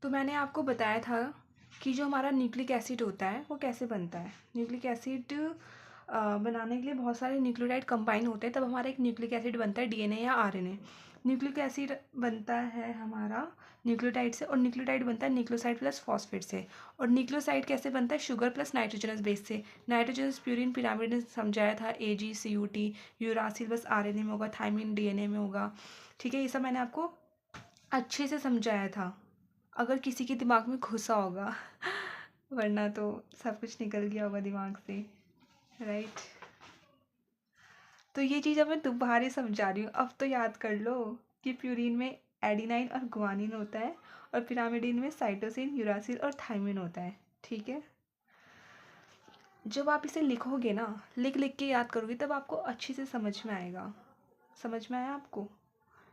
तो मैंने आपको बताया था कि जो हमारा न्यूक्लिक एसिड होता है वो कैसे बनता है। न्यूक्लिक एसिड बनाने के लिए बहुत सारे न्यूक्लियोटाइड कंबाइन होते हैं, तब हमारा एक न्यूक्लिक एसिड बनता है, डीएनए या आरएनए। न्यूक्लिक एसिड बनता है हमारा न्यूक्लियोटाइड से, और न्यूक्लियोटाइड बनता है न्यूक्लियोसाइड प्लस फॉस्फेट से। और न्यूक्लियोसाइड कैसे बनता है? शुगर प्लस नाइट्रोजनस बेस से। नाइट्रोजनस प्यूरिन पिरामिड ने समझाया था, AgCUT। यूरासिल बस आरएनए में होगा, थायमिन डीएनए में होगा। ठीक है, ये सब मैंने आपको अच्छे से समझाया था, अगर किसी के दिमाग में घुसा होगा वरना तो सब कुछ निकल गया होगा दिमाग से, राइट। तो ये चीज़ अब मैं दोबारा समझा रही हूँ, अब तो याद कर लो कि प्यूरिन में एडिनाइन और गुआनिन होता है, और पिरामिडिन में साइटोसिन, यूरासिल और थायमिन होता है। ठीक है, जब आप इसे लिखोगे ना, लिख लिख के याद करोगे, तब आपको अच्छे से समझ में आएगा। समझ में आया आपको?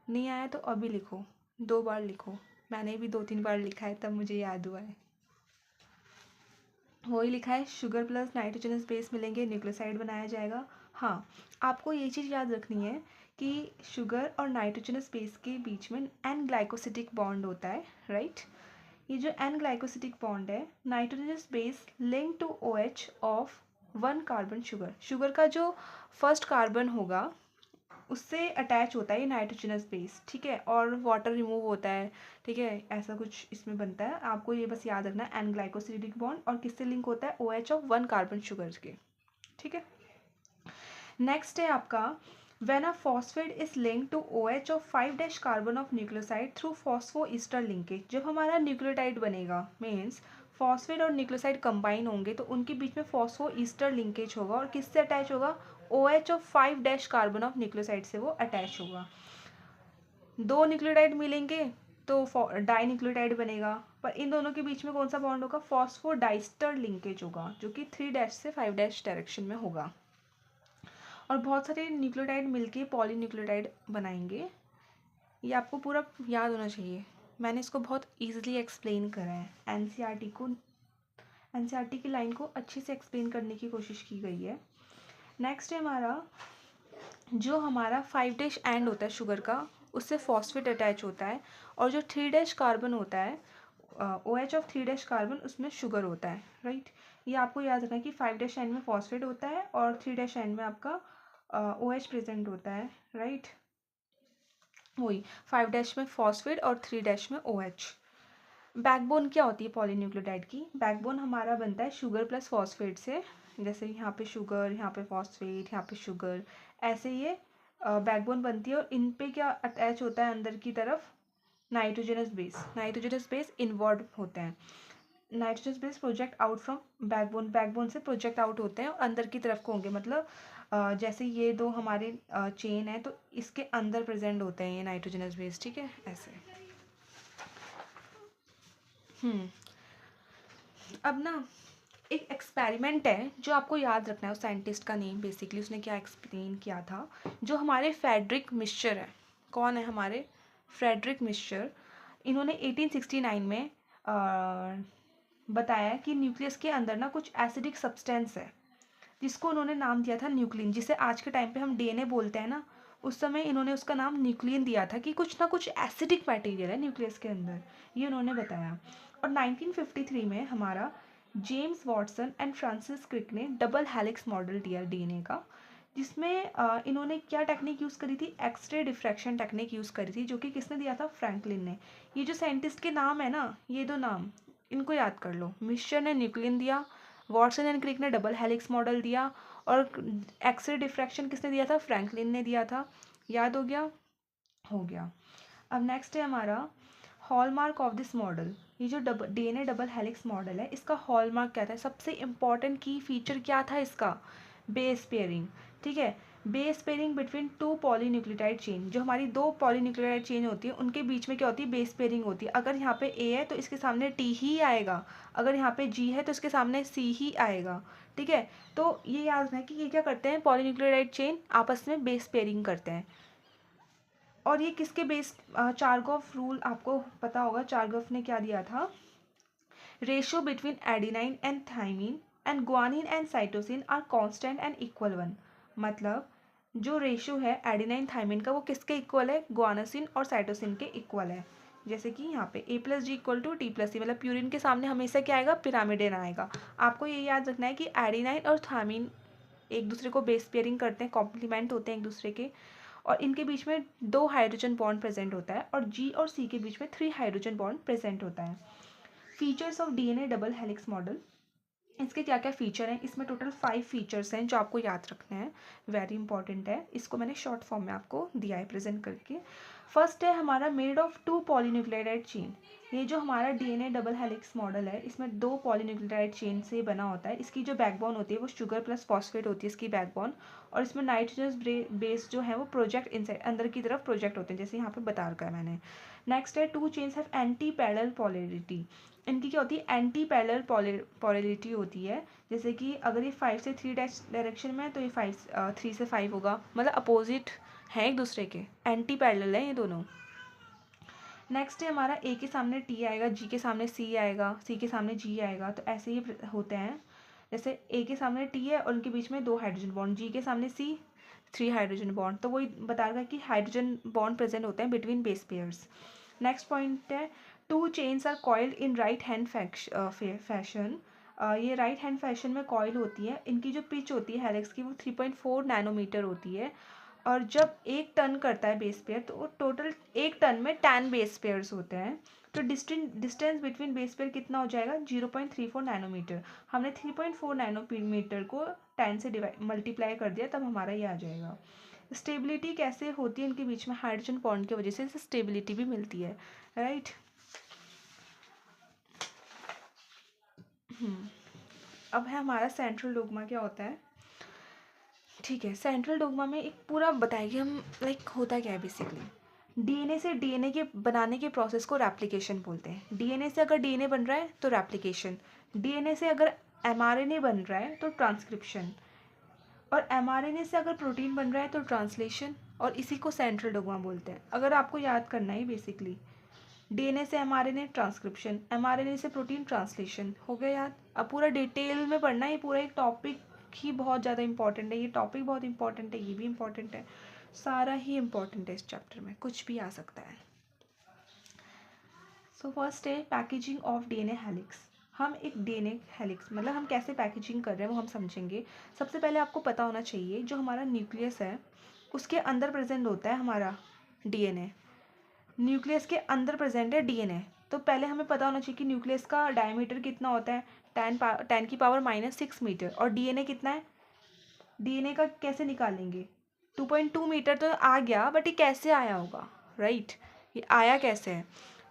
नहीं आया तो अभी लिखो, 2 बार लिखो। मैंने भी 2-3 बार लिखा है, तब मुझे याद हुआ है। वही लिखा है, शुगर प्लस नाइट्रोजनस बेस मिलेंगे, न्यूक्लियोसाइड बनाया जाएगा। हाँ, आपको ये चीज़ याद रखनी है कि शुगर और नाइट्रोजनस बेस के बीच में एन ग्लाइकोसिटिक बॉन्ड होता है, राइट। ये जो एन ग्लाइकोसिटिक बॉन्ड है, nitrogenous base link to OH of 1 carbon sugar. Sugar का जो फर्स्ट कार्बन होगा उससे अटैच होता है ये नाइट्रोजनस बेस, ठीक है, और वाटर रिमूव होता है। ठीक है, ऐसा कुछ इसमें बनता है। आपको ये बस याद रखना है, एन ग्लाइकोसिडिक बॉन्ड, और किससे लिंक होता है? OH ऑफ 1 कार्बन शुगर के। ठीक है, नेक्स्ट है आपका, when a phosphate is link to OH of 5 carbon of nucleoside through phosphoester linkage. जब हमारा न्यूक्लियोटाइड बनेगा, मीन्स फॉस्फेट और न्यूक्लियोसाइड कंबाइन होंगे, तो उनके बीच में फॉस्फोईस्टर लिंकेज होगा, और किससे अटैच होगा? OH of 5 carbon of nucleoside से वो अटैच होगा। 2 न्यूक्लियोटाइड मिलेंगे तो डाई न्यूक्लियोटाइड बनेगा, पर इन दोनों के बीच में कौन सा बॉन्ड होगा? फॉस्फोडाइस्टर लिंकेज होगा, जो कि 3 से 5 डायरेक्शन में होगा। और बहुत सारे न्यूक्लियोटाइड मिलके पॉलीन्यूक्लियोटाइड बनाएंगे। ये आपको पूरा याद होना चाहिए, मैंने इसको बहुत ईजिली एक्सप्लेन करा है। एनसीईआरटी की लाइन को अच्छे से एक्सप्लेन करने की कोशिश की गई है। नेक्स्ट है हमारा, जो हमारा 5 एंड होता है शुगर का, उससे फॉस्फेट अटैच होता है, और जो 3 कार्बन होता है, OH ऑफ 3 कार्बन, उसमें शुगर होता है, राइट। ये आपको याद रखना है कि 5 एंड में फॉस्फेट होता है, और 3 एंड में आपका OH प्रेजेंट होता है, राइट। वही 5 में फॉस्फेट और 3 में OH। बैकबोन क्या होती है पॉलीन्यूक्लियोटाइड की? बैकबोन हमारा बनता है शुगर प्लस फॉस्फेट से, जैसे यहाँ पे शुगर, यहाँ पे फॉस्फेट, यहाँ पे शुगर, ऐसे ये बैकबोन बनती है। और इन पे क्या अटैच होता है अंदर की तरफ? Nitrogenous base. Nitrogenous base inward होते हैं। Nitrogenous base project out from backbone, backbone से प्रोजेक्ट आउट होते हैं और अंदर की तरफ को होंगे, मतलब जैसे ये दो हमारे चेन है, तो इसके अंदर प्रेजेंट होते हैं ये नाइट्रोजनस बेस, ठीक है, ऐसे। अब ना एक एक्सपेरिमेंट है जो आपको याद रखना है, उस साइंटिस्ट का नेम, बेसिकली उसने क्या एक्सप्लेन किया था। जो हमारे फ्रेडरिक मिक्सचर है, कौन है हमारे? Friedrich Miescher. इन्होंने 1869 में बताया कि न्यूक्लियस के अंदर ना कुछ एसिडिक सब्सटेंस है, जिसको उन्होंने नाम दिया था न्यूक्लिन। जिसे आज के टाइम पे हम डीएनए बोलते हैं ना, उस समय इन्होंने उसका नाम न्यूक्लियन दिया था, कि कुछ ना कुछ एसिडिक मटेरियल है न्यूक्लियस के अंदर, ये उन्होंने बताया। और 1953 में हमारा James Watson and Francis Crick ने डबल हेलिक्स मॉडल दिया डीएनए का, जिसमें इन्होंने क्या टेक्निक यूज़ करी थी? एक्सरे डिफ्रैक्शन टेक्निक यूज़ करी थी, जो कि किसने दिया था? फ्रैंकलिन ने। ये जो साइंटिस्ट के नाम है ना, ये 2 नाम इनको याद कर लो। मिक्सचर ने न्यूक्लियन दिया, वॉटसन एंड क्रिक ने डबल हेलिक्स मॉडल दिया, और एक्सरे डिफ्रैक्शन किसने दिया था? फ्रैंकलिन ने दिया था। याद हो गया? हो गया। अब नेक्स्ट है हमारा हॉलमार्क ऑफ दिस मॉडल। ये जो डीएनए डबल हेलिक्स मॉडल है, इसका हॉलमार्क क्या था? सबसे इंपॉर्टेंट की फीचर क्या था इसका? बेस पेयरिंग, ठीक है। Base pairing between 2 polynucleotide chain. जो हमारी 2 पॉलीन्यूक्लियोटाइड चेन होती है, उनके बीच में क्या होती है? बेस पेयरिंग होती है। अगर यहाँ पे ए है तो इसके सामने टी ही आएगा, अगर यहाँ पे जी है तो इसके सामने सी ही आएगा, ठीक है। तो ये याद रखना है कि ये क्या करते हैं? पॉलीन्यूक्लियोटाइड चेन आपस में बेस पेयरिंग करते हैं। और ये किसके बेस? चारगॉफ रूल आपको पता होगा, चारगॉफ ने क्या दिया था? Ratio between adenine and thymine and guanine and cytosine are constant and equal one. मतलब जो रेशियो है एडिनाइन थाइमिन का, वो किसके इक्वल है? गुआनासिन और साइटोसिन के इक्वल है, जैसे कि यहाँ पे A+G=T+C, मतलब प्यूरिन के सामने हमेशा क्या आएगा, पिरामिडेन आएगा। आपको ये याद रखना है कि एडिनाइन और थामिन एक दूसरे को बेस पेयरिंग करते हैं, कॉम्प्लीमेंट होते हैं एक दूसरे के, और इनके बीच में 2 हाइड्रोजन बॉन्ड प्रेजेंट होता है, और G और C के बीच में 3 हाइड्रोजन बॉन्ड प्रेजेंट होता है। Features of DNA double helix model, इसके क्या क्या फ़ीचर हैं, इसमें टोटल 5 फीचर्स हैं जो आपको याद रखने हैं, वेरी इंपॉर्टेंट है। इसको मैंने शॉर्ट फॉर्म में आपको दिया है प्रेजेंट करके। फर्स्ट है हमारा मेड ऑफ 2 पॉलीन्यूक्लियोटाइड चेन। ये जो हमारा DNA डबल हेलिक्स मॉडल है, इसमें 2 पॉलीन्यूक्लियोटाइड चेन से बना होता है। इसकी जो बैकबोन होती है वो शुगर प्लस फॉस्फेट होती है इसकी बैकबोन, और इसमें नाइट्रोजन बेस जो है वो प्रोजेक्ट इनसाइड अंदर की तरफ प्रोजेक्ट होते हैं, जैसे यहाँ पे बता रखा है मैंने। नेक्स्ट है 2 chains have anti parallel polarity. इनकी क्या होती है, एंटी पैरेलल पोलैरिटी होती है। जैसे कि अगर ये 5 से 3 डायरेक्शन में है तो ये 3 से 5 होगा, मतलब अपोजिट हैं एक दूसरे के, एंटी पैरेलल है ये दोनों। नेक्स्ट है हमारा A के सामने T आएगा, G के सामने C आएगा, C के सामने G आएगा, तो ऐसे ही होते हैं। जैसे A के सामने T है और उनके बीच में 2 हाइड्रोजन बॉन्ड, G के सामने C 3 हाइड्रोजन बॉन्ड, तो वही बता रहा है कि हाइड्रोजन बॉन्ड प्रेजेंट होते हैं between base pairs. Next point है 2 chains are coiled in right hand fashion. ये राइट हैंड फैशन में कॉइल होती है। इनकी जो पिच होती है हेलिक्स की वो 3.4 नैनोमीटर होती है, और जब 1 टर्न करता है बेस पेयर तो टोटल 1 टर्न में 10 बेस पेयर्स होते हैं। तो डिस्टेंस बिटवीन बेस पेयर कितना हो जाएगा, 0.34 नैनोमीटर। हमने 3.4 नैनोमीटर को 10 से मल्टीप्लाई कर दिया, तब हमारा ये आ जाएगा। स्टेबिलिटी कैसे होती है इनके बीच में, हाइड्रोजन बॉन्ड की वजह से स्टेबिलिटी भी मिलती है, राइट। अब है हमारा सेंट्रल डोग्मा क्या होता है। ठीक है, सेंट्रल डोग्मा में एक पूरा बताएंगे हम, लाइक होता क्या है बेसिकली। डीएनए से डीएनए के बनाने के प्रोसेस को रेप्लिकेशन बोलते हैं। डीएनए से अगर डीएनए बन रहा है तो रेप्लिकेशन, डीएनए से अगर एमआरएनए बन रहा है तो ट्रांसक्रिप्शन, और एमआरएनए से अगर प्रोटीन बन रहा है तो ट्रांसलेशन, और इसी को सेंट्रल डोग्मा बोलते हैं। अगर आपको याद करना है बेसिकली, डीएनए से एमआरएनए ट्रांसक्रिप्शन, एमआरएनए से प्रोटीन ट्रांसलेशन, हो गया याद। अब पूरा डिटेल में पढ़ना है, ये पूरा एक टॉपिक ही बहुत ज़्यादा इंपॉर्टेंट है, ये टॉपिक बहुत इंपॉर्टेंट है, ये भी इंपॉर्टेंट है, सारा ही इंपॉर्टेंट है इस चैप्टर में, कुछ भी आ सकता है। सो फर्स्ट है पैकेजिंग ऑफ डीएनए हेलिक्स। हम एक डीएनए हेलिक्स मतलब हम कैसे पैकेजिंग कर रहे हैं वो हम समझेंगे। सबसे पहले आपको पता होना चाहिए जो हमारा न्यूक्लियस है उसके अंदर प्रेजेंट होता है हमारा डीएनए। न्यूक्लियस के अंदर प्रेजेंट है डीएनए, तो पहले हमें पता होना चाहिए कि न्यूक्लियस का डायमीटर कितना होता है, 10⁻⁻⁻6 मीटर, और डीएनए कितना है। डीएनए का कैसे निकालेंगे, 2.2 मीटर तो आ गया, बट ये कैसे आया होगा, राइट। ये आया कैसे है,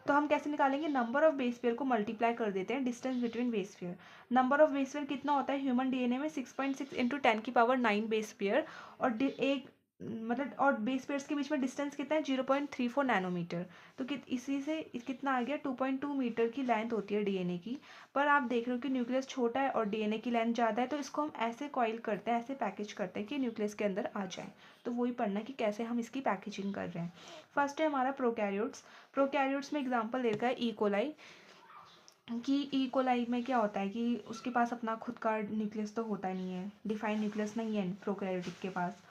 तो हम कैसे निकालेंगे, नंबर ऑफ बेस पेयर को मल्टीप्लाई कर देते हैं distance between base pair. Number of base pair कितना होता है ह्यूमन डीएनए में, 6.6 इंटू 10⁻⁹ बेस पेयर, और एक मतलब और बेस पेयर्स के बीच में डिस्टेंस कितना है, 0.34 नैनोमीटर। तो इसी से कितना आ गया, 2.2 मीटर की लेंथ होती है डीएनए की। पर आप देख रहे हो कि न्यूक्लियस छोटा है और डीएनए की लेंथ ज़्यादा है, तो इसको हम ऐसे कॉइल करते हैं, ऐसे पैकेज करते हैं कि न्यूक्लियस के अंदर आ जाए। तो वही पढ़ना है कि कैसे हम इसकी पैकेजिंग कर रहे हैं। फर्स्ट है हमारा प्रोकैरियोट्स। प्रोकैरियोट्स में एग्जाम्पल दे रखा है ई कोलाई, कि ई कोलाई में क्या होता है कि उसके पास अपना खुद का न्यूक्लियस तो होता नहीं है, डिफाइंड न्यूक्लियस नहीं है प्रोकैरियोटिक के पास।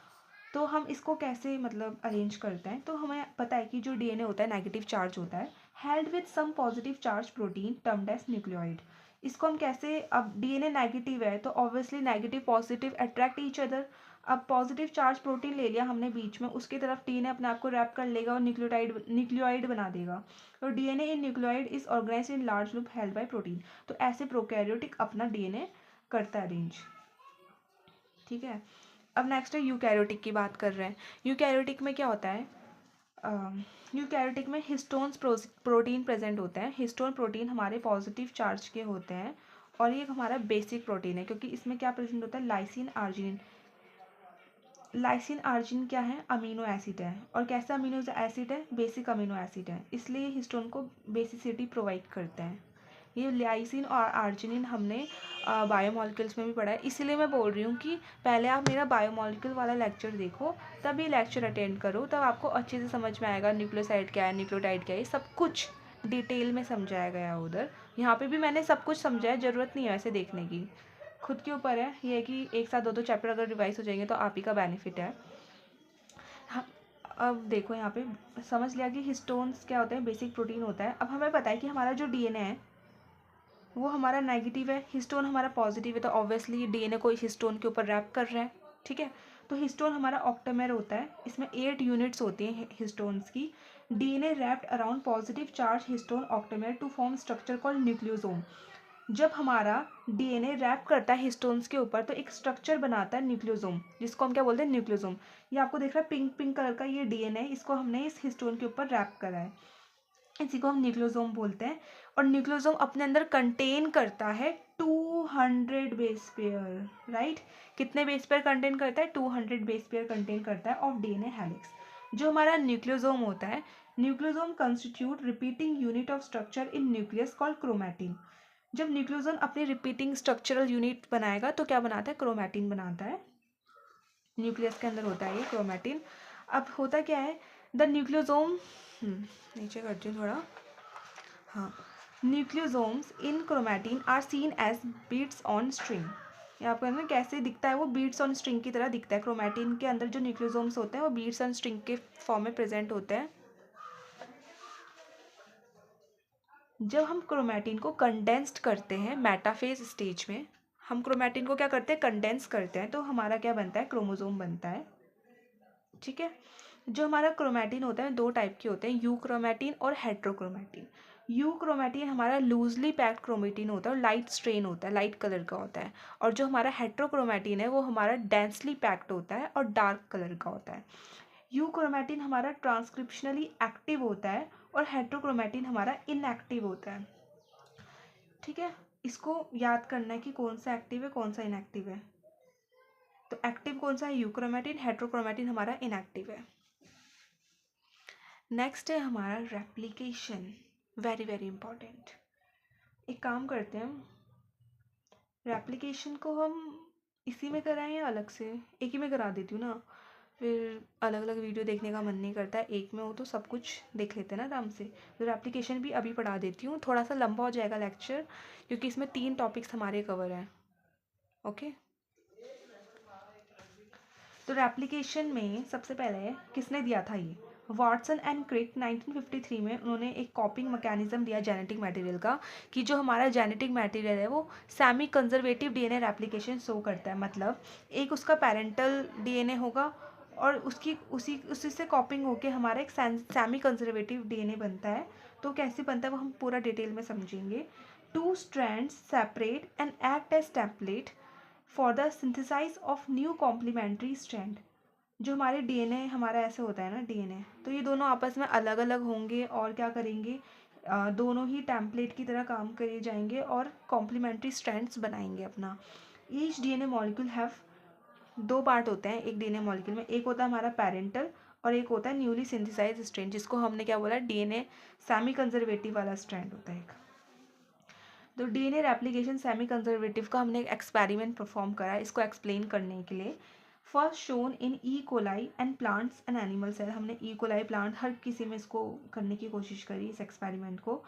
तो हम इसको कैसे मतलब अरेंज करते हैं, तो हमें पता है कि जो डीएनए होता है नेगेटिव चार्ज होता है, held with some positive charge protein termed as nucleoid. इसको हम कैसे, अब डीएनए नेगेटिव है तो obviously negative positive attract each other. अब पॉजिटिव चार्ज प्रोटीन ले लिया हमने बीच में, उसकी तरफ डीएनए अपने आप को रैप कर लेगा और न्यूक्लियोइड बना देगा। तो DNA in nucleoid is organised in large loop held by protein. तो ऐसे प्रोकैरियोटिक अपना डीएनए करता है अरेंज, ठीक है। अब नेक्स्ट है यूकैरियोटिक की बात कर रहे हैं। यूकैरियोटिक में क्या होता है, यूकैरियोटिक में हिस्टोन्स प्रोटीन प्रेजेंट होते हैं। हिस्टोन प्रोटीन हमारे पॉजिटिव चार्ज के होते हैं, और ये हमारा बेसिक प्रोटीन है क्योंकि इसमें क्या प्रेजेंट होता है, लाइसिन आर्जिनिन। लाइसिन आर्जिन क्या है, अमीनो एसिड है, और कैसा अमीनो एसिड है, बेसिक अमीनो एसिड है, इसलिए हिस्टोन को बेसिसिटी प्रोवाइड करते हैं। ये लाइसिन और आर्जिनिन हमने बायोमॉलिक्यूल्स में भी पढ़ा है, इसीलिए मैं बोल रही हूँ कि पहले आप मेरा बायोमॉलिक्यूल वाला लेक्चर देखो, तब ये लेक्चर अटेंड करो, तब आपको अच्छे से समझ में आएगा न्यूक्लियोसाइड क्या है, न्यूक्लियोटाइड क्या है, सब कुछ डिटेल में समझाया गया है उधर। यहाँ पे भी मैंने सब कुछ समझाया, ज़रूरत नहीं है वैसे देखने की, खुद के ऊपर है। ये है कि एक साथ 2-2 चैप्टर अगर रिवाइज हो जाएंगे तो आप ही का बेनिफिट है। अब देखो यहाँ पे समझ लिया कि हिस्टोन्स क्या होते हैं, बेसिक प्रोटीन होता है। अब हमें पता है कि हमारा जो डीएनए है वो हमारा नेगेटिव है, हिस्टोन हमारा पॉजिटिव है, तो ऑब्वियसली डीएनए को हिस्टोन के ऊपर रैप कर रहा है, ठीक है। तो हिस्टोन हमारा ऑक्टेमेर होता है, इसमें 8 यूनिट्स होती हैं हिस्टोन्स की। DNA wrapped around positive charge histone octamer to form structure called nucleosome. जब हमारा डीएनए रैप करता है हिस्टोन्स के ऊपर तो एक स्ट्रक्चर बनाता है न्यूक्लियोसोम, जिसको हम क्या बोलते हैं, न्यूक्लियोसोम। ये आपको देख रहा है पिंक पिंक कलर का ये डीएनए, इसको हमने इस हिस्टोन के ऊपर रैप करा है, इसी को हम न्यूक्लियोसोम बोलते हैं। और न्यूक्लियोसोम अपने अंदर कंटेन करता है 200 बेस पेयर, राइट। कितने बेस पेयर कंटेन करता है, 200 बेस पेयर कंटेन करता है ऑफ डीएनए हेलिक्स। जो हमारा न्यूक्लियोसोम होता है, nucleosome constitute repeating unit of structure in nucleus called chromatin. जब न्यूक्लियोसोम अपनी रिपीटिंग स्ट्रक्चरल यूनिट बनाएगा तो क्या बनाता है, क्रोमैटिन बनाता है। न्यूक्लियस के अंदर होता है ये क्रोमैटिन। अब होता क्या है, द न्यूक्लियोसोम, नीचे करती हूँ थोड़ा, हाँ, nucleosomes in chromatin are seen as beads on string. ये आपको ना कैसे दिखता है, वो बीट्स ऑन स्ट्रिंग की तरह दिखता है। क्रोमैटिन के अंदर जो न्यूक्लियोसोम्स होते हैं वो बीट्स ऑन स्ट्रिंग के फॉर्म में प्रेजेंट होते हैं। जब हम क्रोमैटिन को कंडेंस्ड करते हैं मेटाफेज स्टेज में, हम क्रोमैटिन को क्या करते हैं, कंडेंस करते हैं, तो हमारा क्या बनता है, क्रोमोसोम बनता है, ठीक है। जो हमारा क्रोमैटिन होता है 2 टाइप के होते हैं, यू क्रोमैटिन और हेट्रोक्रोमैटिन। यू क्रोमैटिन हमारा लूजली पैक्ड क्रोमैटिन होता है और लाइट स्ट्रेन होता है, लाइट कलर का होता है। और जो हमारा हेट्रोक्रोमैटिन है वो हमारा डेंसली पैक्ड होता है और डार्क कलर का होता है। यू क्रोमैटिन हमारा ट्रांसक्रिप्शनली एक्टिव होता है और हेट्रोक्रोमैटिन हमारा इनएक्टिव होता है, ठीक है। इसको याद करना है कि कौन सा एक्टिव है कौन सा इनएक्टिव है। तो एक्टिव कौन सा है, यू क्रोमैटिन, हेट्रोक्रोमैटिन हमारा इनएक्टिव है। नेक्स्ट है हमारा रेप्लिकेशन, वेरी वेरी इंपॉर्टेंट। एक काम करते हैं, रेप्लिकेशन को हम इसी में कराएं या अलग से, एक ही में करा देती हूँ ना, फिर अलग अलग वीडियो देखने का मन नहीं करता है, एक में हो तो सब कुछ देख लेते हैं ना आराम से। तो रेप्लिकेशन भी अभी पढ़ा देती हूँ, थोड़ा सा लंबा हो जाएगा लेक्चर क्योंकि इसमें 3 टॉपिक्स हमारे कवर हैं, ओके। तो रेप्लिकेशन में सबसे पहले किसने दिया था, ये वाटसन एंड क्रिक 1953 में उन्होंने एक कॉपिंग मैकेनिज्म दिया जेनेटिक मटेरियल का, कि जो हमारा जेनेटिक मटेरियल है वो semi conservative DNA replication show करता है। मतलब एक उसका पेरेंटल डीएनए होगा और उसकी उसी से कॉपिंग होके हमारा एक सेमी कंजर्वेटिव डीएनए बनता है। तो कैसे बनता है वो हम पूरा डिटेल में समझेंगे। 2 strands separate and act as template for the synthesise of new complementary strand. जो हमारे डीएनए हमारा ऐसे होता है ना डीएनए, तो ये दोनों आपस में अलग अलग होंगे और क्या करेंगे, दोनों ही टेम्पलेट की तरह काम करे जाएंगे और कॉम्प्लीमेंट्री स्ट्रैंड्स बनाएंगे अपना। Each DNA molecule have 2 part होते हैं एक डीएनए मॉलिक्यूल में, एक होता है हमारा पेरेंटल और एक होता है न्यूली सिंथेसाइज स्ट्रैंड, जिसको हमने क्या बोला, डीएनए सेमी कंजर्वेटिव वाला स्ट्रैंड होता है एक। तो डीएनए रेप्लिकेशन सेमी कंजर्वेटिव का हमने एक एक्सपेरिमेंट परफॉर्म करा है इसको एक्सप्लेन करने के लिए। First shown in E coli and plants and animal cell, हमने ई कोलाई प्लांट हर किसी में इसको करने की कोशिश करी इस एक्सपेरिमेंट को।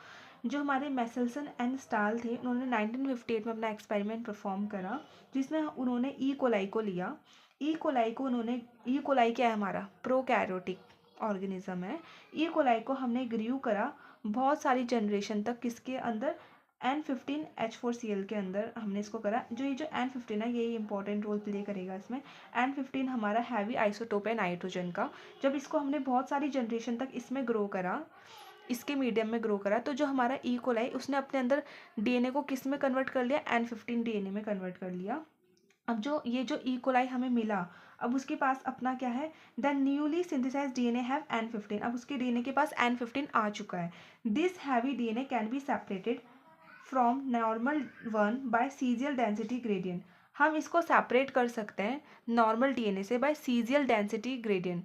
जो हमारे मेसेल्सन एंड स्टाल थे उन्होंने 1958 में अपना एक्सपेरिमेंट परफॉर्म करा, जिसमें उन्होंने ई कोलाई को लिया। ई कोलाई को उन्होंने, ई कोलाई क्या है, हमारा प्रोकैरियोटिक ऑर्गेनिज्म है। ई कोलाई को हमने ग्रीव करा बहुत सारी जनरेशन तक, किसके अंदर, N15H4Cl के अंदर हमने इसको करा। जो ये जो N15 है ये इंपॉर्टेंट रोल प्ले करेगा इसमें। N15 हमारा हैवी आइसोटोप है नाइट्रोजन का। जब इसको हमने बहुत सारी जनरेशन तक इसमें ग्रो करा, इसके मीडियम में ग्रो करा, तो जो हमारा ई कोलाई उसने अपने अंदर डीएनए को किस में कन्वर्ट कर लिया, N15 डीएनए में कन्वर्ट कर लिया। अब जो ये जो ई कोलाई हमें मिला, अब उसके पास अपना क्या है, the newly synthesise DNA have N15। अब उसके डीएनए के पास N15 आ चुका है। This heavy DNA can be separated from normal one by सीजियल density gradient. हम इसको सेपरेट कर सकते हैं नॉर्मल डीएनए से bye सीजियल density gradient.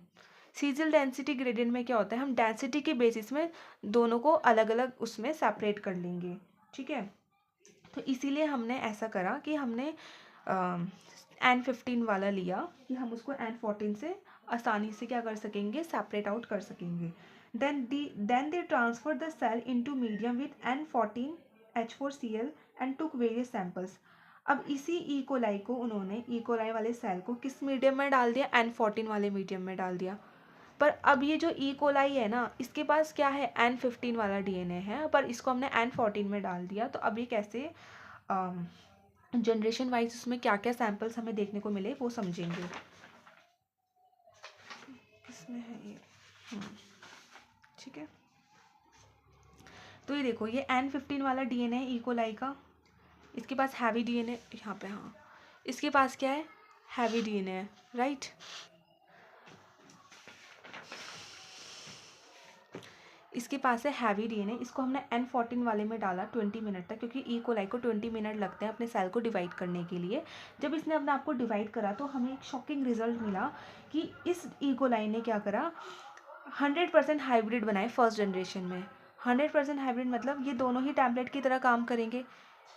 सीजियल density gradient में क्या होता है, हम डेंसिटी के बेसिस में दोनों को अलग अलग उसमें सेपरेट कर लेंगे, ठीक है। तो इसीलिए हमने ऐसा करा कि हमने N15 वाला लिया कि हम उसको N14 से आसानी से क्या कर सकेंगे, सेपरेट आउट कर सकेंगे। then they transferred the cell into medium with N14H4Cl and took various samples। अब इसी ई कोलाई वाले सेल को किस मीडियम में डाल दिया, N14 वाले मीडियम में डाल दिया। पर अब ये जो ई कोलाई है ना, इसके पास क्या है, N15 वाला DNA है, पर इसको हमने N14 में डाल दिया। तो अब ये कैसे जनरेशन वाइज उसमें क्या क्या सैम्पल्स हमें देखने को मिले वो समझेंगे। इसमें है ये, ठीक है। तो ये देखो, ये N15 वाला DNA है ई कोलाई का, इसके पास हैवी DNA यहाँ पे, हाँ इसके पास क्या है, हैवी DNA है, राइट। इसके पास है हैवी DNA, इसको हमने N14 वाले में डाला 20 मिनट तक, क्योंकि ई कोलाई को 20 मिनट लगते हैं अपने सेल को डिवाइड करने के लिए। जब इसने अपने आप को डिवाइड करा तो हमें एक शॉकिंग रिजल्ट मिला कि इस ई कोलाई ने क्या करा, 100% हाइब्रिड बनाए फर्स्ट जनरेशन में। 100% हाइब्रिड मतलब ये दोनों ही टैबलेट की तरह काम करेंगे।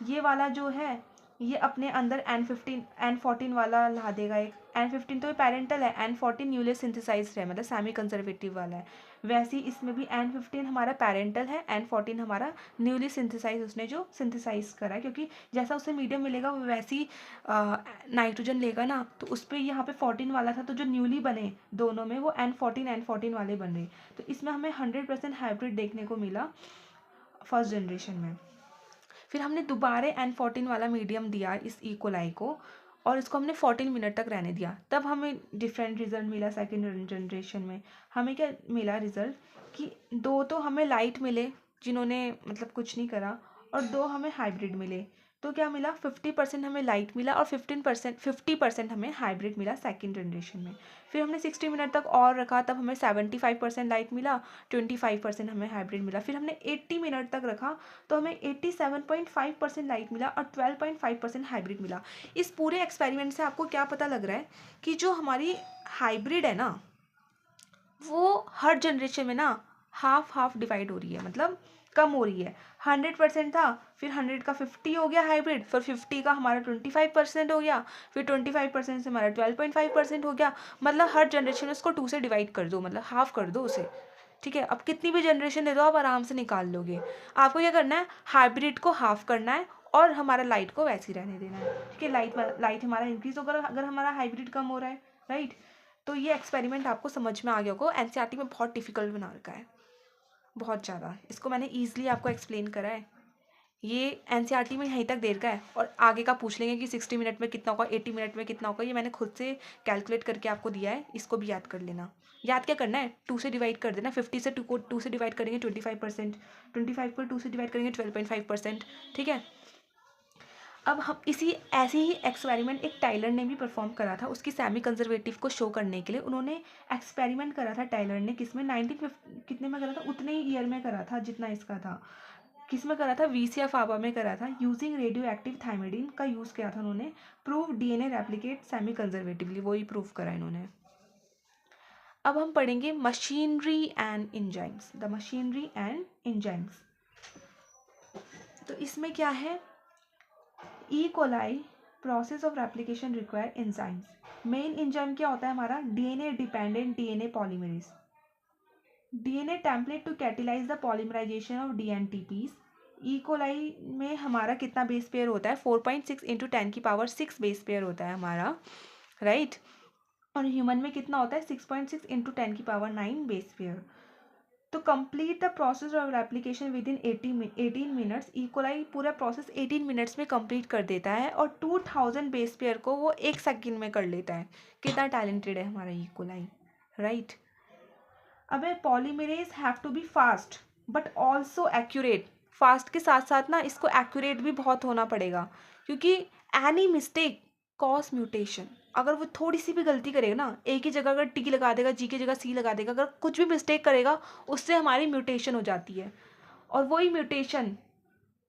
ये वाला जो है ये अपने अंदर N14 वाला ला देगा एक। N15 तो ये पेरेंटल है, N14 न्यूली सिंथेसाइज्ड है, मतलब सेमी कंजर्वेटिव वाला है। वैसे ही इसमें भी N15 हमारा पेरेंटल है, N14 हमारा न्यूली सिंथेसाइज, उसने जो सिंथेसाइज करा है, क्योंकि जैसा उसे मीडियम मिलेगा वो वैसी नाइट्रोजन लेगा ना, तो उस पर यहाँ पे 14 वाला था, तो जो न्यूली बने दोनों में वो N14 वाले बन रहे। तो इसमें हमें 100% हाइब्रिड देखने को मिला फर्स्ट जनरेशन में। फिर हमने दोबारा N14 वाला मीडियम दिया इस ई कोलाई को, और इसको हमने 14 मिनट तक रहने दिया। तब हमें डिफरेंट रिजल्ट मिला सेकेंड जनरेशन में। हमें क्या मिला रिजल्ट कि 2 तो हमें लाइट मिले जिन्होंने मतलब कुछ नहीं करा, और 2 हमें हाइब्रिड मिले। तो क्या मिला, 50% हमें लाइट मिला और 50% हमें हाइब्रिड मिला सेकेंड जनरेशन में। फिर हमने 60 मिनट तक और रखा, तब हमें 75% लाइट मिला, 25% हमें हाइब्रिड मिला। फिर हमने 80 मिनट तक रखा तो हमें 87.5% लाइट मिला और 12.5% हाइब्रिड मिला। इस पूरे एक्सपेरिमेंट से आपको क्या पता लग रहा है कि जो हमारी हाइब्रिड है ना, वो हर जनरेशन में ना हाफ हाफ डिवाइड हो रही है, मतलब कम हो रही है। 100% था, फिर 100 का 50 हो गया हाइब्रिड, फिर 50 का हमारा 25% हो गया, फिर 25% से हमारा 12.5% हो गया। मतलब हर जनरेशन में उसको 2 से डिवाइड कर दो, मतलब हाफ कर दो उसे, ठीक है। अब कितनी भी जनरेशन दे दो आप आराम से निकाल लोगे। आपको क्या करना है, हाइब्रिड को हाफ करना है और हमारा लाइट को वैसे ही रहने देना है, ठीक है। लाइट हमारा इंक्रीज होगा अगर हमारा हाइब्रिड कम हो रहा है, राइट। तो ये एक्सपेरिमेंट आपको समझ में आ गया होगा। एनसीईआरटी में बहुत डिफिकल्ट बना रखा है, बहुत ज़्यादा। इसको मैंने ईजिली आपको एक्सप्लेन करा है। ये एनसीईआरटी में यहीं तक देर का है, और आगे का पूछ लेंगे कि 60 मिनट में कितना होगा, 80 मिनट में कितना होगा। ये मैंने खुद से कैलकुलेट करके आपको दिया है, इसको भी याद कर लेना। याद क्या करना है, 2 से डिवाइड कर देना। 50 से 2 को 2 से डिवाइड करेंगे 25%, 25 को 2 से डिवाइड करेंगे 12.5%, ठीक है। अब हम ऐसे ही एक्सपेरिमेंट एक टाइलर ने भी परफॉर्म करा था, उसकी सेमी कंजर्वेटिव को शो करने के लिए। उन्होंने एक्सपेरिमेंट करा था टाइलर ने, किसमें 1950 कितने में करा था, उतने ही ईयर में करा था जितना इसका था। किस में करा था, वीसिया फाबा में करा था। यूजिंग रेडियो एक्टिव थायमिडीन का यूज़ किया था उन्होंने। Prove DNA replicate semi conservatively, वही प्रूव करा इन्होंने। अब हम पढ़ेंगे machinery and enzymes, the machinery and enzymes. तो इसमें क्या है, E coli process of replication require enzymes. Main enzyme क्या होता है हमारा, DNA dependent DNA polymerase, DNA template to catalyse the polymerisation of dNTPs. E coli में हमारा कितना बेस पेयर होता है, 4.6 इंटू 10⁶ बेस पेयर होता है हमारा, राइट। और ह्यूमन में कितना होता है, 6.6 इंटू 10⁹ बेस पेयर। तो complete the process of replication with in 18 minutes. E coli पूरा प्रोसेस 18 मिनट्स में कंप्लीट कर देता है, और 2000 बेस पेयर को वो 1 सेकेंड में कर लेता है। कितना टैलेंटेड है हमारा ई कोलाई, राइट। अब polymerase have to be fast but also accurate. Fast के साथ साथ ना इसको एक्यूरेट भी बहुत होना पड़ेगा, क्योंकि एनी मिस्टेक कॉज म्यूटेशन। अगर वो थोड़ी सी भी गलती करेगा ना, एक ही जगह अगर टी लगा देगा, जी की जगह सी लगा देगा, अगर कुछ भी मिस्टेक करेगा उससे हमारी म्यूटेशन हो जाती है। और वही म्यूटेशन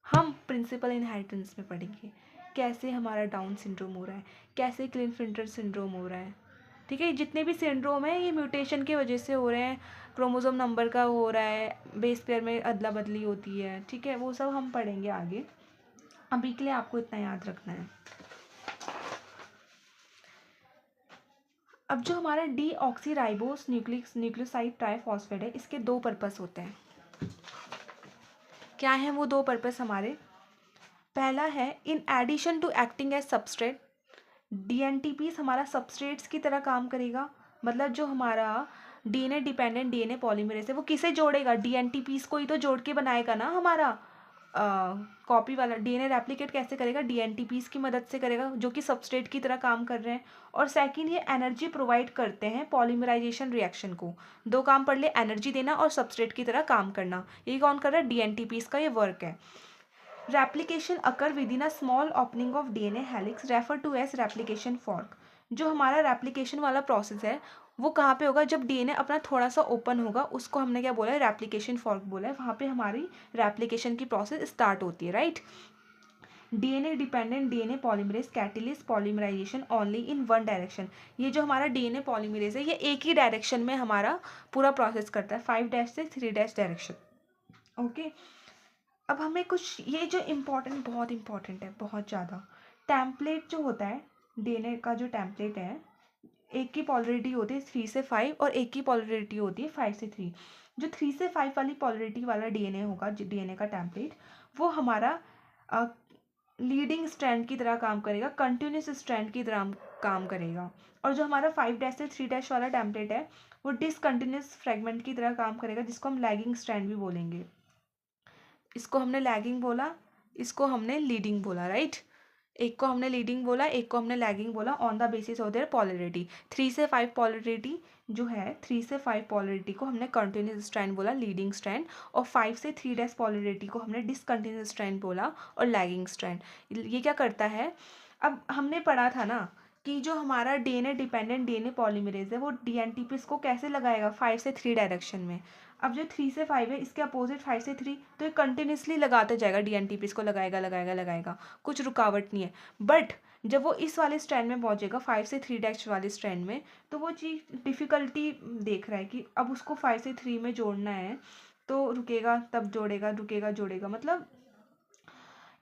हम प्रिंसिपल इनहेरिटेंस में पढ़ेंगे, कैसे हमारा डाउन सिंड्रोम हो रहा है, कैसे क्लिनफिल्टर सिंड्रोम हो रहा है, ठीक है। जितने भी सिंड्रोम है ये म्यूटेशन की वजह से हो रहे हैं, क्रोमोसोम नंबर का हो रहा है, बेस पेयर में अदला बदली होती है, ठीक है। वो सब हम पढ़ेंगे आगे, अभी के लिए आपको इतना याद रखना है। अब जो हमारा डीऑक्सीराइबोस न्यूक्लियोसाइड ट्राइफॉस्फेट है, इसके 2 पर्पस होते हैं। क्या है वो 2 पर्पस हमारे, पहला है in addition to acting as substrate, dNTPs हमारा सबस्ट्रेट्स की तरह काम करेगा। मतलब जो हमारा डीएनए डिपेंडेंट डीएनए पॉलीमरेज है, वो किसे जोड़ेगा? डीएनटीपीस को ही तो जोड़ के बनाएगा ना हमारा कॉपी वाला। डीएनए रेप्लिकेट कैसे करेगा? डीएनटीपीस की मदद से करेगा, जो कि सबस्ट्रेट की तरह काम कर रहे हैं। और सेकंड, ये एनर्जी प्रोवाइड करते हैं पॉलीमराइजेशन रिएक्शन को। दो काम पढ़ ले, एनर्जी देना और सबस्ट्रेट की तरह काम करना। ये कौन कर रहा है? डीएनटीपीस का ये वर्क है। Replication occur within a small opening of DNA helix refer to as replication fork. जो हमारा रेप्लिकेशन वाला प्रोसेस है वो कहाँ पे होगा? जब डीएनए अपना थोड़ा सा ओपन होगा, उसको हमने क्या बोला है? रेप्लिकेशन फॉर्क बोला है। वहाँ पे हमारी रेप्लिकेशन की प्रोसेस स्टार्ट होती है, right. DNA dependent DNA polymerase catalyst polymerisation only in one direction. ये जो हमारा डीएनए पॉलीमरेज है ये एक ही डायरेक्शन में हमारा पूरा प्रोसेस करता है, 5' से 3' डायरेक्शन। ओके, अब हमें कुछ ये जो इम्पोर्टेंट, बहुत इम्पोर्टेंट है, बहुत ज़्यादा। टेम्पलेट जो होता है डीएनए का, जो टेम्पलेट है, एक की पॉलरिटी होती है 3 से 5 और एक की पॉलरिटी होती है 5 से 3। जो 3 से 5 वाली पॉलरिटी वाला डीएनए होगा, डीएनए का टेम्पलेट, वो हमारा लीडिंग स्ट्रैंड की तरह काम करेगा, कंटिन्यूस स्ट्रैंड की तरह काम करेगा। और जो हमारा 5' से 3' वाला टेम्पलेट है वो डिसकंटिन्यूस फ्रेगमेंट की तरह काम करेगा, जिसको हम लैगिंग स्ट्रैंड भी बोलेंगे। इसको हमने लैगिंग बोला, इसको हमने लीडिंग बोला, राइट। एक को हमने लीडिंग बोला, एक को हमने लैगिंग बोला, on the basis of their polarity. 3 से 5 पॉलरिटी जो है, 3 से 5 पॉलरिटी को हमने कंटिन्यूस स्ट्रैंड बोला, लीडिंग स्ट्रैंड। और 5 से 3' पॉलरिटी को हमने डिसकंटिन्यूस स्ट्रैंड बोला और लैगिंग स्ट्रैंड। ये क्या करता है? अब हमने पढ़ा था ना कि जो हमारा डीएनए डिपेंडेंट डीएनए पॉलीमरेज है वो डीएनटीपीस को कैसे लगाएगा? 5 से 3 डायरेक्शन में। अब जो 3 से 5 है इसके अपोजिट 5 से 3, तो ये कंटिन्यूसली लगाते जाएगा, डीएनटीपीस को लगाएगा लगाएगा लगाएगा, कुछ रुकावट नहीं है। बट जब वो इस वाले स्ट्रैंड में पहुंचेगा 5 से 3' वाले स्ट्रैंड में, तो वो चीज़ डिफ़िकल्टी देख रहा है कि अब उसको 5 से 3 में जोड़ना है, तो रुकेगा तब जोड़ेगा, रुकेगा जोड़ेगा, मतलब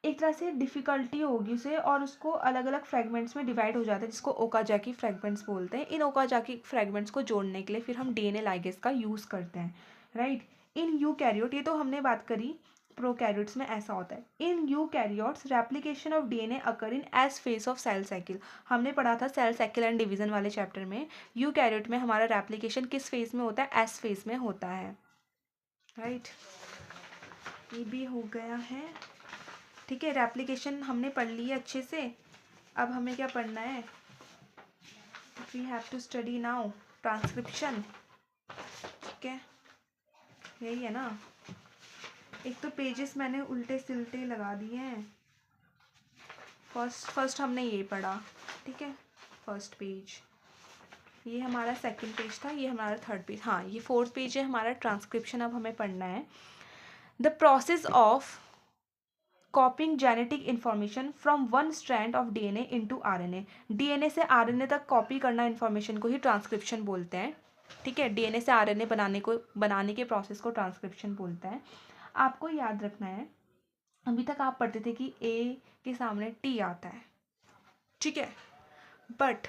एक तरह से डिफ़िकल्टी होगी उसे, और उसको अलग अलग फ्रेगमेंट्स में डिवाइड हो जाता है, जिसको ओकाजाकी फ्रेगमेंट्स बोलते हैं। इन ओकाजाकी फ्रेगमेंट्स को जोड़ने के लिए फिर हम डीएनए लाइगेज का यूज़ करते हैं, राइट। इन यूकैरियोट, ये तो हमने बात करी, प्रोकैरियोट्स में ऐसा होता है। In eukaryotes replication of DNA occur in S phase of cell cycle. हमने पढ़ा था सेल साइकिल एंड डिवीजन वाले चैप्टर में, यूकैरियोट में हमारा रेप्लिकेशन किस फेज में होता है? एस फेज में होता है, राइट। ये भी हो गया है, ठीक है। रेप्लिकेशन हमने पढ़ ली है अच्छे से। अब हमें क्या पढ़ना है? We have to study now transcription, ठीक है, यही है ना। एक तो पेजेस मैंने उल्टे सिल्टे लगा दिए हैं। फर्स्ट हमने ये पढ़ा, ठीक है, फर्स्ट पेज। ये हमारा सेकंड पेज था, ये हमारा थर्ड पेज, हाँ ये फोर्थ पेज है हमारा ट्रांसक्रिप्शन। अब हमें पढ़ना है the process of कॉपिंग genetic information from one strand of DNA into RNA. DNA से आरएनए तक कॉपी करना इन्फॉर्मेशन को ही ट्रांसक्रिप्शन बोलते हैं, ठीक है। डीएनए से आरएनए बनाने के प्रोसेस को ट्रांसक्रिप्शन बोलते हैं। आपको याद रखना है, अभी तक आप पढ़ते थे कि ए के सामने टी आता है, ठीक है, बट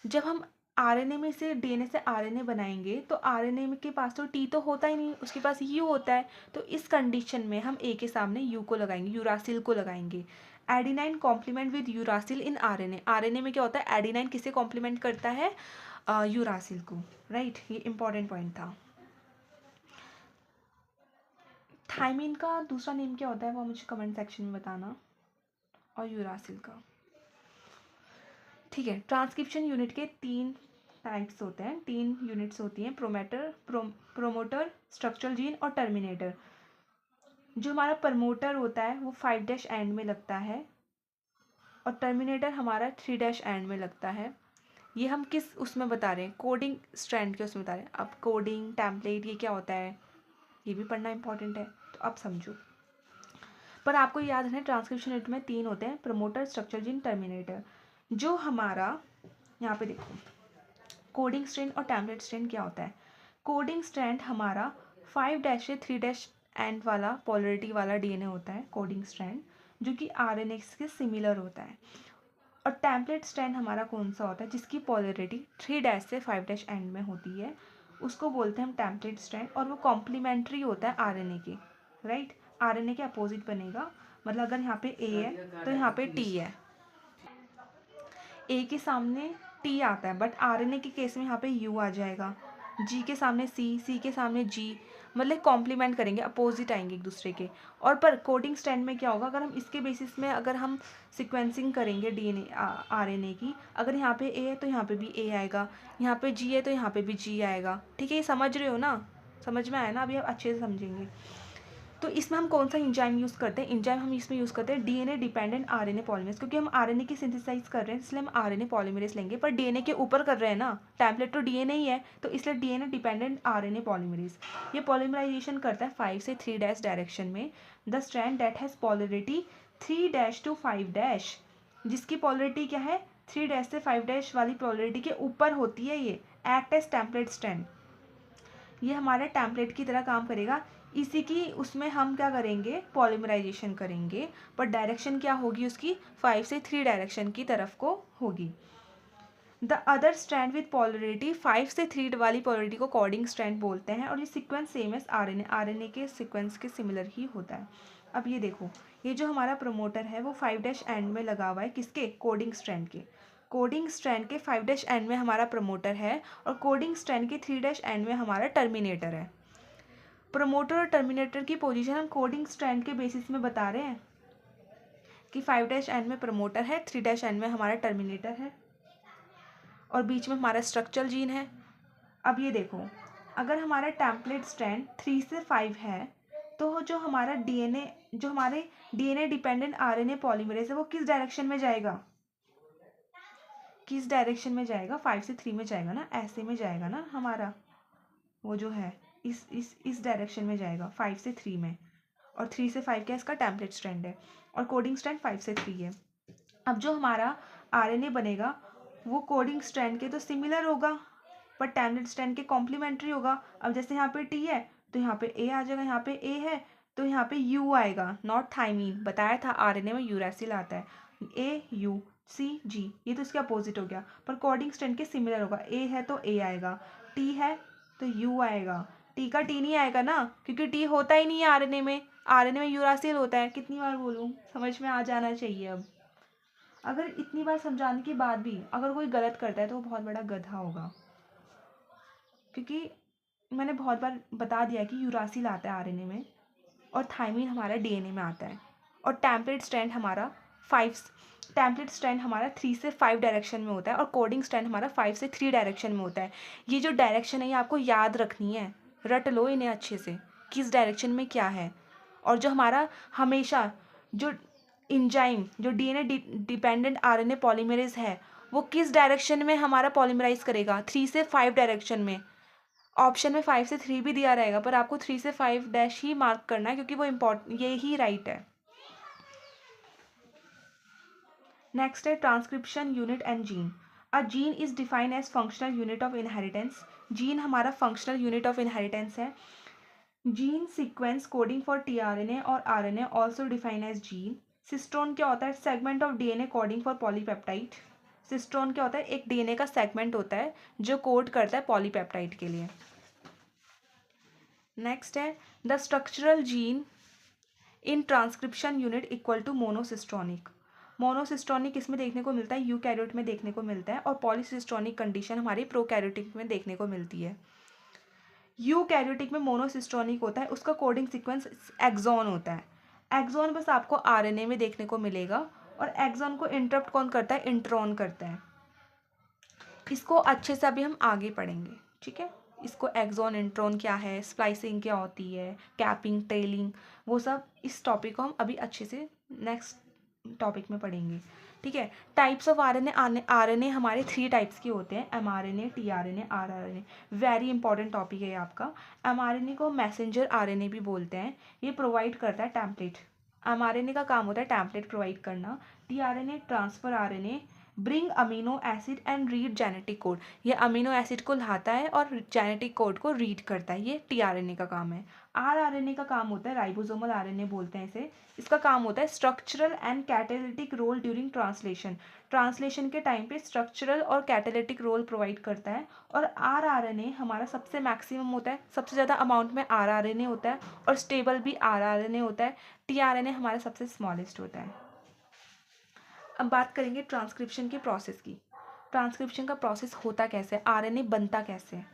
जब हम आरएनए में से डीएनए से आरएनए बनाएंगे तो आरएनए के पास तो टी तो होता ही नहीं, उसके पास यू होता है। तो इस कंडीशन में हम ए के सामने यू को लगाएंगे, यूरासिल को लगाएंगे। Adenine complement with uracil in RNA. RNA में क्या होता है? एडिनाइन किसे कॉम्प्लीमेंट करता है? यूरासिल को, राइट। ये इंपॉर्टेंट पॉइंट था। थाइमिन का दूसरा नेम क्या होता है वो मुझे कमेंट सेक्शन में बताना, और यूरासिल का, ठीक है। ट्रांसक्रिप्शन यूनिट के 3 टाइप्स होते हैं, 3 यूनिट्स होती हैं, प्रोमोटर, स्ट्रक्चरल जीन और टर्मिनेटर। जो हमारा प्रमोटर होता है वो 5' एंड में लगता है, और टर्मिनेटर हमारा 3' एंड में लगता है। ये हम किस उसमें बता रहे हैं? कोडिंग स्ट्रैंड के उसमें बता रहे हैं। अब कोडिंग टेम्पलेट ये क्या होता है ये भी पढ़ना इंपॉर्टेंट है, तो अब समझो। पर आपको याद है ट्रांसक्रिप्शन यूनिट में 3 होते हैं, प्रमोटर, स्ट्रक्चरल जीन, टर्मिनेटर। जो हमारा यहाँ पे देखो कोडिंग स्ट्रैंड और टेम्पलेट स्ट्रैंड क्या होता है? कोडिंग स्ट्रैंड हमारा 5' से 3' एंड वाला पॉलरिटी वाला डीएनए होता है, कोडिंग स्ट्रैंड, जो कि आरएनए के सिमिलर होता है। और टेम्पलेट स्ट्रैंड हमारा कौन सा होता है? जिसकी पॉलरिटी 3' से 5' एंड में होती है, उसको बोलते हैं हम टेम्पलेट स्ट्रैंड, और वो कॉम्प्लीमेंट्री होता है आरएनए के, राइट। आरएनए के अपोजिट बनेगा, मतलब अगर यहाँ पे ए है तो यहाँ पे टी है। ए के सामने टी आता है, बट आरएनए के केस में यहाँ पे यू आ जाएगा, जी के सामने सी, सी के सामने जी, मतलब कॉम्प्लीमेंट करेंगे, अपोजिट आएंगे एक दूसरे के। और पर कोडिंग स्ट्रैंड में क्या होगा, अगर हम इसके बेसिस में अगर हम सीक्वेंसिंग करेंगे डीएनए आरएनए की, अगर यहाँ पे ए है तो यहाँ पे भी ए आएगा, यहाँ पे जी है तो यहाँ पे भी जी आएगा। ठीक है, ये समझ रहे हो ना, समझ में आया ना, अभी आप अच्छे से समझेंगे। तो इसमें हम कौन सा इंजाइम यूज़ करते हैं, इंजाइम हम इसमें यूज़ करते हैं डीएनए डिपेंडेंट आरएनए पॉलीमरेज, क्योंकि हम आरएनए की सिंथेसाइज कर रहे हैं इसलिए हम आरएनए पॉलीमरेज लेंगे, पर डीएनए के ऊपर कर रहे हैं ना, टेम्पलेट तो डीएनए ही है, तो इसलिए डीएनए डिपेंडेंट आरएनए पॉलीमरेज। ये पॉलीमराइजेशन करता है 5 से 3' डायरेक्शन में। The strand that has polarity 3' to 5', जिसकी पॉलरिटी क्या है 3' से 5' वाली पॉलरिटी के ऊपर होती है, ये एक्ट एज टेम्पलेट स्ट्रैंड, ये हमारे टेम्पलेट की तरह काम करेगा। इसी की उसमें हम क्या करेंगे, पॉलीमराइजेशन करेंगे, पर डायरेक्शन क्या होगी उसकी 5 से 3 डायरेक्शन की तरफ को होगी। The other strand with polarity 5 से 3 वाली पॉलरिटी को कोडिंग स्ट्रैंड बोलते हैं, और ये sequence same as RNA, RNA के सीक्वेंस के सिमिलर ही होता है। अब ये देखो, ये जो हमारा प्रमोटर है वो 5' एंड में लगा हुआ है, किसके, कोडिंग स्ट्रैंड के। कोडिंग स्ट्रैंड के 5' एंड में हमारा प्रमोटर है, और कोडिंग स्ट्रैंड के 3' एंड में हमारा टर्मिनेटर है। प्रमोटर और टर्मिनेटर की पोजीशन हम कोडिंग स्ट्रैंड के बेसिस में बता रहे हैं कि 5' एंड में प्रमोटर है, 3' एंड में हमारा टर्मिनेटर है, और बीच में हमारा स्ट्रक्चरल जीन है। अब ये देखो, अगर हमारा टेम्पलेट स्ट्रैंड 3 से 5 है, तो जो हमारा डीएनए, जो हमारे डीएनए डिपेंडेंट आरएनए पॉलीमरेज है, वो किस डायरेक्शन में जाएगा, किस डायरेक्शन में जाएगा, 5 से 3 में जाएगा ना, ऐसे में जाएगा ना हमारा, वो जो है इस डायरेक्शन में जाएगा 5 से 3 में, और 3 से 5 क्या इसका टेम्पलेट स्ट्रैंड है, और कोडिंग स्ट्रैंड 5 से 3 है। अब जो हमारा आरएनए बनेगा वो कोडिंग स्ट्रैंड के तो सिमिलर होगा, पर टेम्पलेट स्ट्रैंड के कॉम्प्लीमेंट्री होगा। अब जैसे यहाँ पे टी है तो यहाँ पे ए आ जाएगा, यहाँ पे ए है तो यहाँ पे यू आएगा, नॉट थाइमीन, बताया था आरएनए में यूरैसिल आता है, ए यू सी जी, ये तो इसके अपोजिट हो गया, पर कोडिंग स्ट्रैंड के सिमिलर होगा, ए है तो ए आएगा, टी है तो यू आएगा, टी का टी नहीं आएगा ना, क्योंकि टी होता ही नहीं है आरएनए में, आरएनए में यूरासिल होता है। कितनी बार बोलूँ, समझ में आ जाना चाहिए। अब अगर इतनी बार समझाने के बाद भी अगर कोई गलत करता है तो वो बहुत बड़ा गधा होगा, क्योंकि मैंने बहुत बार बता दिया कि यूरासिल आता है आरएनए में, और थाइमीन हमारा डीएनए में आता है, और टेम्पलेट स्ट्रैंड हमारा 3 से 5 डायरेक्शन में होता है, और कोडिंग स्ट्रैंड हमारा 5 से 3 डायरेक्शन में होता है। ये जो डायरेक्शन है ये आपको याद रखनी है, रट लो इन्हें अच्छे से, किस डायरेक्शन में क्या है। और जो हमारा हमेशा जो इंजाइम, जो डीएनए डिपेंडेंट आरएनए पॉलीमरेज है, वो किस डायरेक्शन में हमारा पॉलीमराइज करेगा, 3 से 5 डायरेक्शन में। ऑप्शन में 5 से 3 भी दिया रहेगा, पर आपको 3 से 5' ही मार्क करना है, क्योंकि वो इम्पोर्टेंट, ये ही राइट है। नेक्स्ट है transcription unit and gene. A gene is defined as functional unit of inheritance. Gene हमारा फंक्शनल यूनिट ऑफ इनहेरिटेंस है। Gene sequence coding for tRNA और RNA also define as gene. Cistron क्या होता है, segment of DNA coding for polypeptide. Cistron क्या होता है, एक डीएनए का सेगमेंट होता है जो कोड करता है पॉलीपेप्टाइड के लिए। नेक्स्ट है the structural gene in transcription unit equal to monocistronic. Monocistronic इसमें देखने को मिलता है, यूकैरियोट में देखने को मिलता है, और पॉलीसिस्ट्रॉनिक कंडीशन हमारी प्रोकैरियोटिक में देखने को मिलती है। यूकैरियोटिक में मोनोसिस्ट्रॉनिक होता है, उसका कोडिंग सीक्वेंस एक्सॉन होता है। एक्सॉन बस आपको आरएनए में देखने को मिलेगा, और एक्सॉन को इंटरप्ट कौन करता है, इंट्रॉन करता है। इसको अच्छे से अभी हम आगे पढ़ेंगे, ठीक है। इसको एक्सॉन इंट्रॉन क्या है, स्प्लाइसिंग क्या होती है, कैपिंग, टेलिंग, वो सब इस टॉपिक को हम अभी अच्छे से नेक्स्ट टॉपिक में पढ़ेंगे, ठीक है। टाइप्स ऑफ आरएनए, आरएनए हमारे 3 टाइप्स के होते हैं, mRNA, tRNA, rRNA. Very important topic है आपका। एमआरएनए को मैसेंजर आरएनए भी बोलते हैं, ये प्रोवाइड करता है टेम्पलेट। एमआरएनए का काम होता है टेम्पलेट प्रोवाइड करना। TRNA transfer RNA, bring amino acid and read genetic code, ये अमीनो एसिड को लाता है और जेनेटिक कोड को रीड करता है, ये टीआरएनए का काम है। आरआरएनए का काम होता है, राइबोसोमल आरएनए बोलते हैं इसे, इसका काम होता है structural and catalytic role during translation. Translation के टाइम पे स्ट्रक्चरल और कैटालिटिक रोल प्रोवाइड करता है। और आरआरएनए हमारा सबसे मैक्सिमम होता है, सबसे ज़्यादा अमाउंट में आरआरएनए होता है, और स्टेबल भी आरआरएनए होता है। टीआरएनए हमारा सबसे स्मॉलेस्ट होता है। अब बात करेंगे ट्रांसक्रिप्शन की प्रोसेस की। ट्रांसक्रिप्शन का प्रोसेस होता कैसे है, आरएनए बनता कैसे है,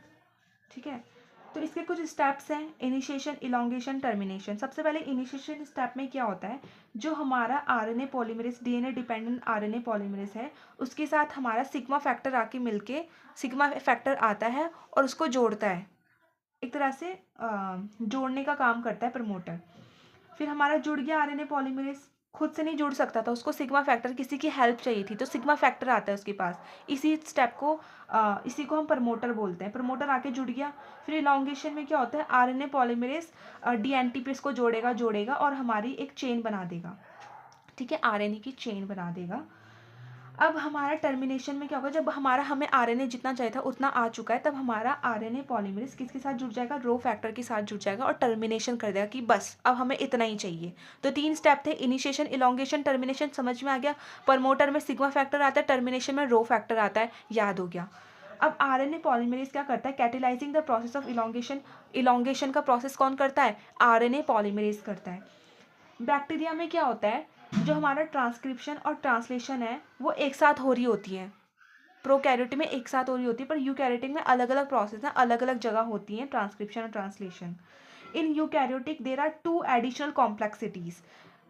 ठीक है। तो इसके कुछ स्टेप्स हैं, इनिशिएशन, इलॉन्गेशन, टर्मिनेशन। सबसे पहले इनिशिएशन स्टेप में क्या होता है, जो हमारा RNA polymerase, DNA dependent RNA polymerase है, उसके साथ हमारा सिग्मा फैक्टर आके मिलके सिग्मा फैक्टर आता है और उसको जोड़ता है, एक तरह से जोड़ने का काम करता है प्रमोटर। फिर हमारा जुड़ गया आरएनए पॉलीमरेज, खुद से नहीं जुड़ सकता था, उसको सिग्मा फैक्टर, किसी की हेल्प चाहिए थी, तो सिग्मा फैक्टर आता है उसके पास। इसी स्टेप को इसी को हम प्रमोटर बोलते हैं। प्रमोटर आके जुड़ गया। फिर इलॉन्गेशन में क्या होता है, आरएनए पॉलीमरेज डीएनटी पे इसको जोड़ेगा और हमारी एक चेन बना देगा, ठीक है, आरएनए की चेन बना देगा। अब हमारा टर्मिनेशन में क्या होगा, जब हमें आरएनए जितना चाहिए था उतना आ चुका है, तब हमारा आरएनए पॉलीमरेज किसके साथ जुड़ जाएगा, रो फैक्टर के साथ जुड़ जाएगा और टर्मिनेशन कर देगा कि बस अब हमें इतना ही चाहिए। तो 3 स्टेप थे, इनिशिएशन, इलॉन्गेशन, टर्मिनेशन, समझ में आ गया। प्रमोटर में सिग्मा फैक्टर आता है, टर्मिनेशन में रो फैक्टर आता है, याद हो गया। अब आरएनए पॉलीमरेज क्या करता है, catalysing the process of elongation. Elongation का प्रोसेस कौन करता है, आरएनए पॉलीमरेज करता है। बैक्टीरिया में क्या होता है, जो हमारा ट्रांसक्रिप्शन और ट्रांसलेशन है वो एक साथ हो रही होती है। प्रोकैरियोटिक में एक साथ हो रही होती है, पर यूकैरियोटिक में अलग अलग प्रोसेस हैं, अलग अलग जगह होती हैं ट्रांसक्रिप्शन और translation. In eukaryotic there are 2 additional complexities.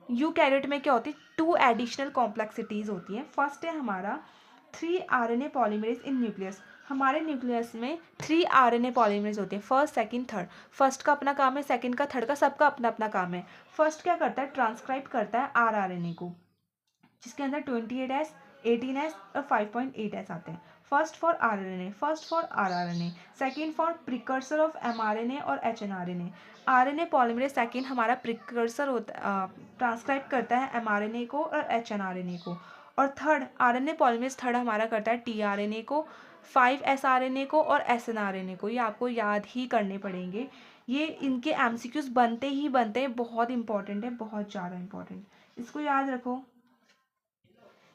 Eukaryote में क्या होती है, 2 एडिशनल कॉम्प्लेक्सिटीज होती हैं। फर्स्ट है हमारा 3 आरएनए पॉलीमरेज इन न्यूक्लियस। हमारे न्यूक्लियस में 3 आरएनए पॉलीमरेज होते हैं, फर्स्ट, सेकंड, थर्ड। फर्स्ट का अपना काम है, सेकंड का, थर्ड का, सबका अपना अपना काम है। फर्स्ट क्या करता है, ट्रांसक्राइब करता है आरआरएनए को, जिसके अंदर 28S, 18S और 5.8S आते हैं। First for rRNA, second for precursor of mRNA और एचएनआरएनए। आरएनए पॉलीमरेज सेकंड हमारा प्रिकर्सर होता, ट्रांसक्राइब करता है एमआरएनए को और एचएनआरएनए को। और थर्ड आरएनए पॉलीमरेज थर्ड हमारा करता है टीआरएनए को, 5S को और एसएनआरएनए को। ये आपको याद ही करने पड़ेंगे, ये इनके एमसीक्यूज बनते ही बनते हैं, बहुत इंपॉर्टेंट है, बहुत ज़्यादा इंपॉर्टेंट। इसको याद रखो।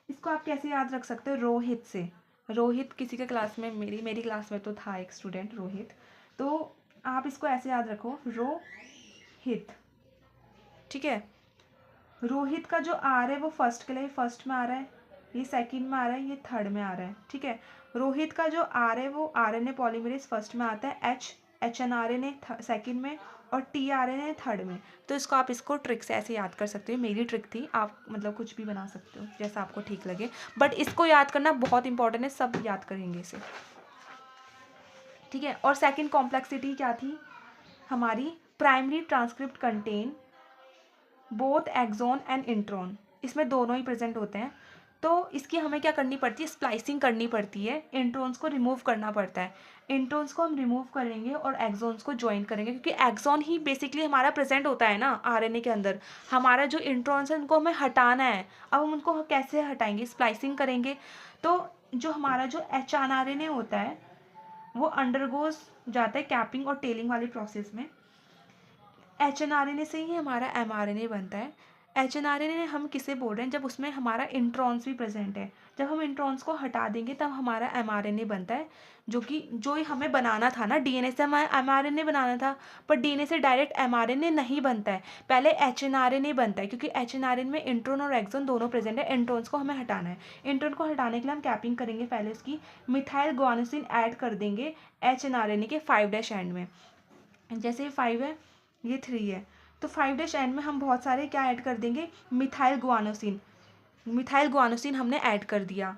इसको आप कैसे याद रख सकते हो, रोहित से। रोहित किसी के क्लास में, मेरी क्लास में तो था एक स्टूडेंट रोहित, तो आप इसको ऐसे याद रखो, रोहित, ठीक है। रोहित का जो आर है वो फर्स्ट के लिए फर्स्ट में आ रहा है, ये सेकंड में आ रहा है, ये थर्ड में आ रहा है, ठीक है। रोहित का जो आर है वो आरएनए पॉलीमरेज फर्स्ट में आता है, एचएनआरएनए सेकंड में और टीआरएनए थर्ड में। तो इसको ट्रिक से ऐसे याद कर सकते हो, मेरी ट्रिक थी, आप मतलब कुछ भी बना सकते हो जैसा आपको ठीक लगे, बट इसको याद करना बहुत इंपॉर्टेंट है, सब याद करेंगे इसे, ठीक है। और सेकेंड कॉम्प्लेक्सिटी क्या थी हमारी, primary transcript contain both exon and intron, इसमें दोनों ही प्रेजेंट होते हैं। तो इसकी हमें क्या करनी पड़ती है, स्प्लाइसिंग करनी पड़ती है, इंट्रॉन्स को रिमूव करना पड़ता है। इंट्रॉन्स को हम रिमूव करेंगे और एक्सॉन्स को ज्वाइन करेंगे, क्योंकि एक्सॉन ही बेसिकली हमारा प्रेजेंट होता है ना आरएनए के अंदर। हमारा जो इंट्रॉन्स है उनको हमें हटाना है। अब हम उनको कैसे हटाएंगे, स्प्लाइसिंग करेंगे। तो जो हमारा जो एचएनआरएनए होता है वो अंडरगोज जाता है कैपिंग और टेलिंग वाली प्रोसेस में। एचएनआरएनए से ही हमारा एमआरएनए बनता है। एचएनआरएनए हम किसे बोल रहे हैं, जब उसमें हमारा इंट्रॉन्स भी प्रेजेंट है। जब हम इंट्रॉन्स को हटा देंगे तब हमारा एमआरएनए बनता है, जो हमें बनाना था ना, डीएनए से हमें एमआरएनए बनाना था, पर डीएनए से डायरेक्ट एमआरएनए नहीं बनता है, पहले एचएनआरएनए बनता है, क्योंकि एचएनआरएनए में इंट्रॉन और एक्सॉन दोनों प्रेजेंट है। इंट्रॉन्स को हमें हटाना है। इंट्रॉन को हटाने के लिए हम कैपिंग करेंगे, पहले उसकी मिथाइल ग्वानोसिन ऐड कर देंगे एचएनआरएनए के 5' एंड में। जैसे 5 है, ये 3 है, तो 5' एंड में हम बहुत सारे क्या ऐड कर देंगे, मिथाइल ग्वानोसिन हमने ऐड कर दिया।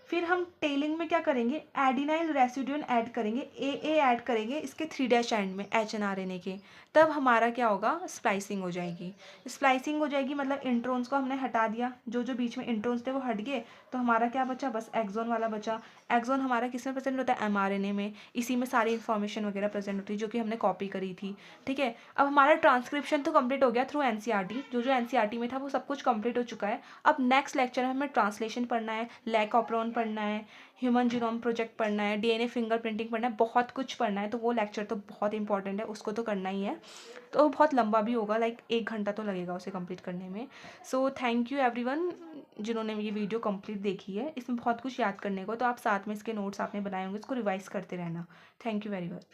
फिर हम टेलिंग में क्या करेंगे, एडिनाइल रेसिड्यून ऐड करेंगे, ए ऐड करेंगे इसके 3' एंड में एचएनआरएनए के। तब हमारा क्या होगा, स्प्लाइसिंग हो जाएगी। स्प्लाइसिंग हो जाएगी मतलब इंट्रॉन्स को हमने हटा दिया, जो बीच में इंट्रॉन्स थे वो हट गए, तो हमारा क्या बचा, बस एक्सॉन वाला बचा। एक्सॉन हमारा किस में प्रेजेंट होता है, एमआरएनए में। इसी में सारी इन्फॉर्मेशन वगैरह प्रेजेंट होती है जो कि हमने कॉपी करी थी, ठीक है। अब हमारा ट्रांसक्रिप्शन तो कंप्लीट हो गया थ्रू एनसीईआरटी, जो एनसीईआरटी में था वो सब कुछ कंप्लीट हो चुका है। अब नेक्स्ट लेक्चर में हमें ट्रांसलेशन पढ़ना है, लैकॉप्रोन पढ़ना है, ह्यूमन जीनोम प्रोजेक्ट पढ़ना है, डीएनए फिंगरप्रिंटिंग पढ़ना है, बहुत कुछ पढ़ना है। तो वो लेक्चर तो बहुत इंपॉर्टेंट है, उसको तो करना ही है। तो बहुत लंबा भी होगा, लाइक 1 घंटा तो लगेगा उसे कंप्लीट करने में। सो थैंक यू एवरीवन जिन्होंने ये वीडियो कंप्लीट देखी है। इसमें बहुत कुछ याद करने को, तो आप साथ में इसके नोट्स आपने बनाए होंगे, इसको रिवाइज करते रहना। Thank you very much.